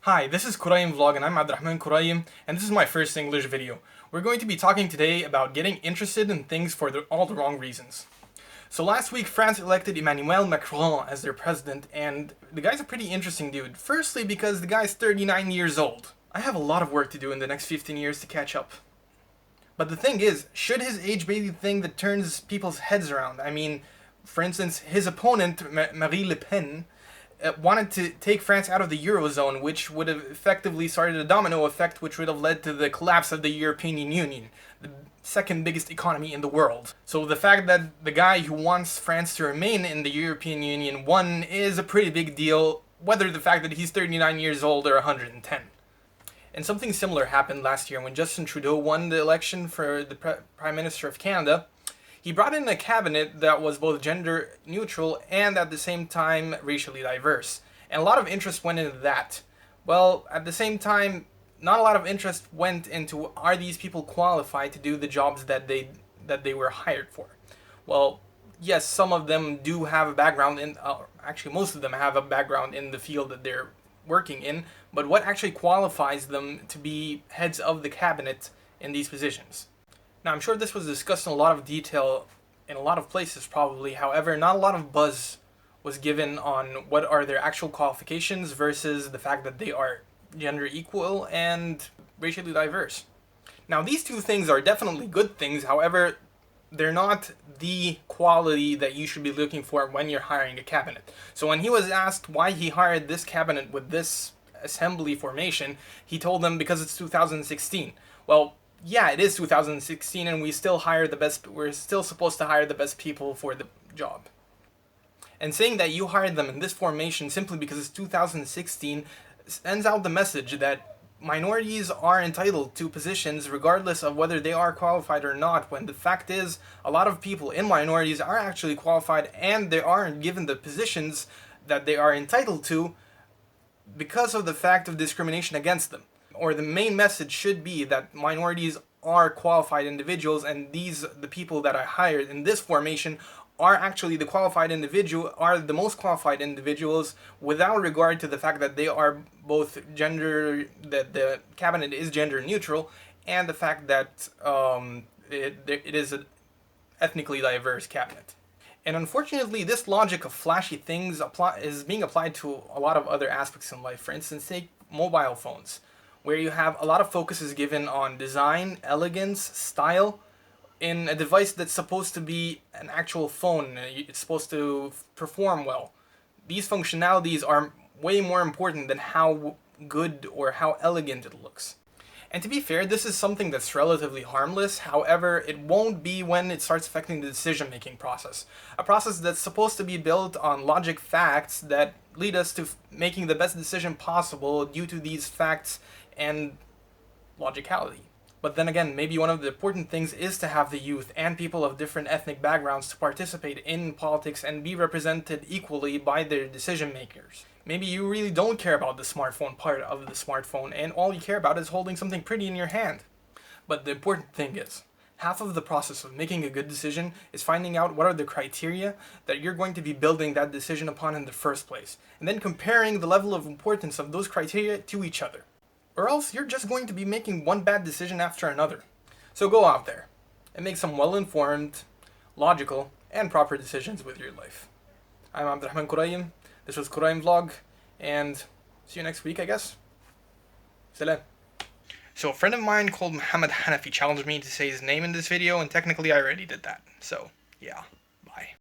Hi, this is Kurayim Vlog and I'm Abdurrahman Kurayim, and this is my first English video. We're going to be talking today about getting interested in things for all the wrong reasons. So last week France elected Emmanuel Macron as their president, and the guy's a pretty interesting dude. Firstly because the guy's 39 years old. I have a lot of work to do in the next 15 years to catch up. But the thing is, should his age be the thing that turns people's heads around? I mean, for instance, his opponent, Marine Le Pen, wanted to take France out of the Eurozone, which would have effectively started a domino effect which would have led to the collapse of the European Union, the second biggest economy in the world. So the fact that the guy who wants France to remain in the European Union won is a pretty big deal, whether the fact that he's 39 years old or 110. And something similar happened last year when Justin Trudeau won the election for the Prime Minister of Canada. He brought in a cabinet that was both gender neutral and at the same time racially diverse. And a lot of interest went into that. Well, at the same time, not a lot of interest went into, are these people qualified to do the jobs that they were hired for? Well, yes, some of them do have a background in, actually most of them have a background in the field that they're working in, but what actually qualifies them to be heads of the cabinet in these positions? Now, I'm sure this was discussed in a lot of detail in a lot of places probably, however, not a lot of buzz was given on what are their actual qualifications versus the fact that they are gender equal and racially diverse. Now, these two things are definitely good things, however, they're not the quality that you should be looking for when you're hiring a cabinet. So when he was asked why he hired this cabinet with this assembly formation, he told them because it's 2016. Well, yeah, it is 2016 and we're still supposed to hire the best people for the job. And saying that you hired them in this formation simply because it's 2016 sends out the message that minorities are entitled to positions regardless of whether they are qualified or not, when the fact is a lot of people in minorities are actually qualified and they aren't given the positions that they are entitled to because of the fact of discrimination against them. Or the main message should be that minorities are qualified individuals, and the people that I hired in this formation are actually the most qualified individuals without regard to the fact that they are both that the cabinet is gender neutral, and the fact that it is an ethnically diverse cabinet. And unfortunately, this logic of flashy things is being applied to a lot of other aspects in life. For instance, take mobile phones, where you have a lot of focus is given on design, elegance, style, in a device that's supposed to be an actual phone. It's supposed to perform well. These functionalities are way more important than how good or how elegant it looks. And to be fair, this is something that's relatively harmless, however, it won't be when it starts affecting the decision-making process. A process that's supposed to be built on logic facts that lead us to making the best decision possible due to these facts and logicality. But then again, maybe one of the important things is to have the youth and people of different ethnic backgrounds to participate in politics and be represented equally by their decision makers. Maybe you really don't care about the smartphone part of the smartphone and all you care about is holding something pretty in your hand. But the important thing is, half of the process of making a good decision is finding out what are the criteria that you're going to be building that decision upon in the first place, and then comparing the level of importance of those criteria to each other. Or else you're just going to be making one bad decision after another. So go out there and make some well-informed, logical, and proper decisions with your life. I'm Abdurrahman Kurayim. This was Kurayim Vlog, and see you next week, I guess. Salam. So a friend of mine called Muhammad Hanafi challenged me to say his name in this video, and technically I already did that. So, yeah.